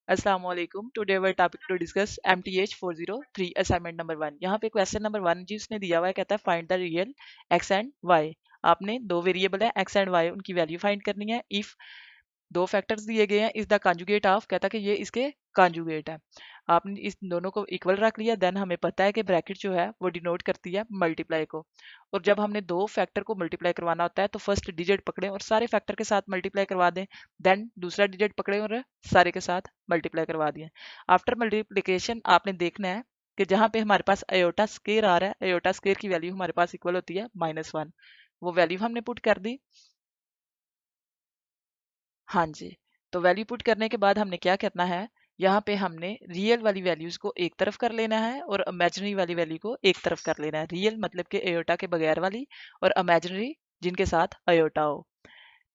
अस्सलाम वालेकुम। Today our topic to discuss MTH 403 assignment number 1। यहाँ पे क्वेश्चन नंबर 1 जिसने दिया हुआ है कहता है find the real x and y। आपने दो वेरिएबल है x एंड y, उनकी वैल्यू फाइंड करनी है। इफ दो फैक्टर्स दिए गए हैं, इज द कॉन्जुगेट ऑफ, कहता है कि ये इसके कॉन्जुगेट है। आपने इस दोनों को इक्वल रख लिया, देन हमें पता है कि ब्रैकेट जो है वो डिनोट करती है मल्टीप्लाई को। और जब हमने दो फैक्टर को मल्टीप्लाई करवाना होता है तो फर्स्ट डिजिट पकड़ें और सारे फैक्टर के साथ मल्टीप्लाई करवा दें, देन दूसरा डिजिट पकड़ें और सारे के साथ मल्टीप्लाई करवा दिए। आफ्टर मल्टीप्लिकेशन आपने देखना है कि जहाँ पे हमारे पास अयोटा स्केयर आ रहा है, अयोटा स्केयर की वैल्यू हमारे पास इक्वल होती है -1। वो वैल्यू हमने पुट कर दी। हाँ जी। तो वैल्यू पुट करने के बाद हमने क्या करना है, यहाँ पे हमने रियल वाली वैल्यूज को एक तरफ कर लेना है और इमेजिनरी वाली वैल्यू को एक तरफ कर लेना है। रियल मतलब के अयोटा के बगैर वाली, और इमेजिनरी जिनके साथ अयोटा हो।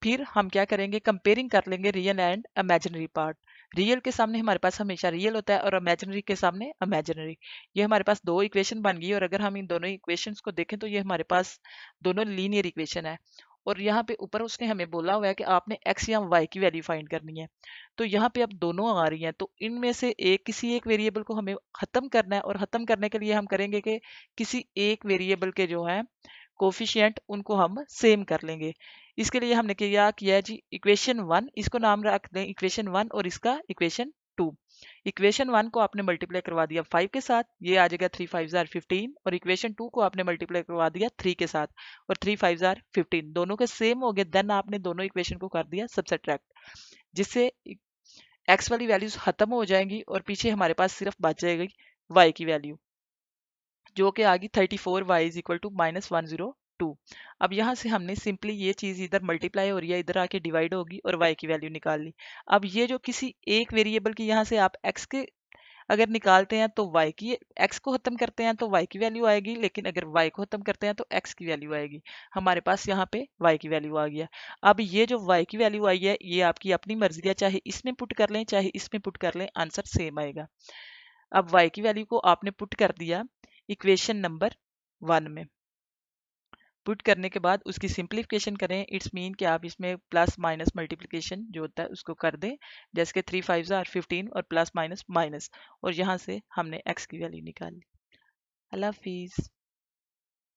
फिर हम क्या करेंगे, कंपेयरिंग कर लेंगे real and imaginary part. Real के सामने हमारे पास हमेशा रियल होता है और इमेजिनरी के सामने इमेजिनरी। ये हमारे पास दो इक्वेशन बन गई, और अगर हम इन दोनों इक्वेशंस को देखें तो ये हमारे पास दोनों लीनियर इक्वेशन है। और यहाँ पे ऊपर उसने हमें बोला हुआ है कि आपने x या y की वैल्यू फाइंड करनी है। तो यहाँ पे अब दोनों आ रही हैं, तो इनमें से एक किसी एक वेरिएबल को हमें खत्म करना है, और खत्म करने के लिए हम करेंगे कि किसी एक वेरिएबल के जो है कोफिशिएंट उनको हम सेम कर लेंगे। इसके लिए हमने क्या किया है जी, इक्वेशन 1 इसको नाम रख दें इक्वेशन 1, और इसका इक्वेशन 2। इक्वेशन 1 को आपने मल्टीप्लाई करवा दिया 5 के साथ, ये आ जाएगा 3 5 जार 15, और इक्वेशन 2 को आपने मल्टीप्लाई करवा दिया 3 के साथ, और 3 5 जार 15 दोनों के सेम हो गए। देन आपने दोनों इक्वेशन को कर दिया सबट्रैक्ट, जिससे एक्स वाली वैल्यूज खत्म हो जाएंगी और पीछे हमारे पास सिर्फ बच जाएगी वाई की वैल्यू, जो कि आ गई 34 y इज इक्वल टू -102। अब यहाँ से हमने सिंपली ये चीज़ इधर मल्टीप्लाई हो रही है, इधर आके डिवाइड होगी और y की वैल्यू निकाल ली। अब ये जो किसी एक वेरिएबल की यहाँ से आप x के अगर निकालते हैं तो y की, x को खत्म करते हैं तो y की वैल्यू आएगी, लेकिन अगर y को खत्म करते हैं तो x की वैल्यू आएगी। हमारे पास यहाँ पे y की वैल्यू आ गया। अब ये जो y की वैल्यू आई है ये आपकी अपनी मर्जी है, चाहे इसमें पुट कर लें चाहे इसमें पुट कर लें, आंसर सेम आएगा। अब y की वैल्यू को आपने पुट कर दिया इक्वेशन नंबर 1 में। पुट करने के बाद उसकी सिंप्लीफिकेशन करें, इट्स मीन कि आप इसमें प्लस माइनस मल्टीप्लिकेशन जो होता है उसको कर दें, जैसे कि 3 5 जार 15 और प्लस माइनस माइनस, और यहाँ से हमने x की वैल्यू निकाल ली। अल्लाह हाफिज़।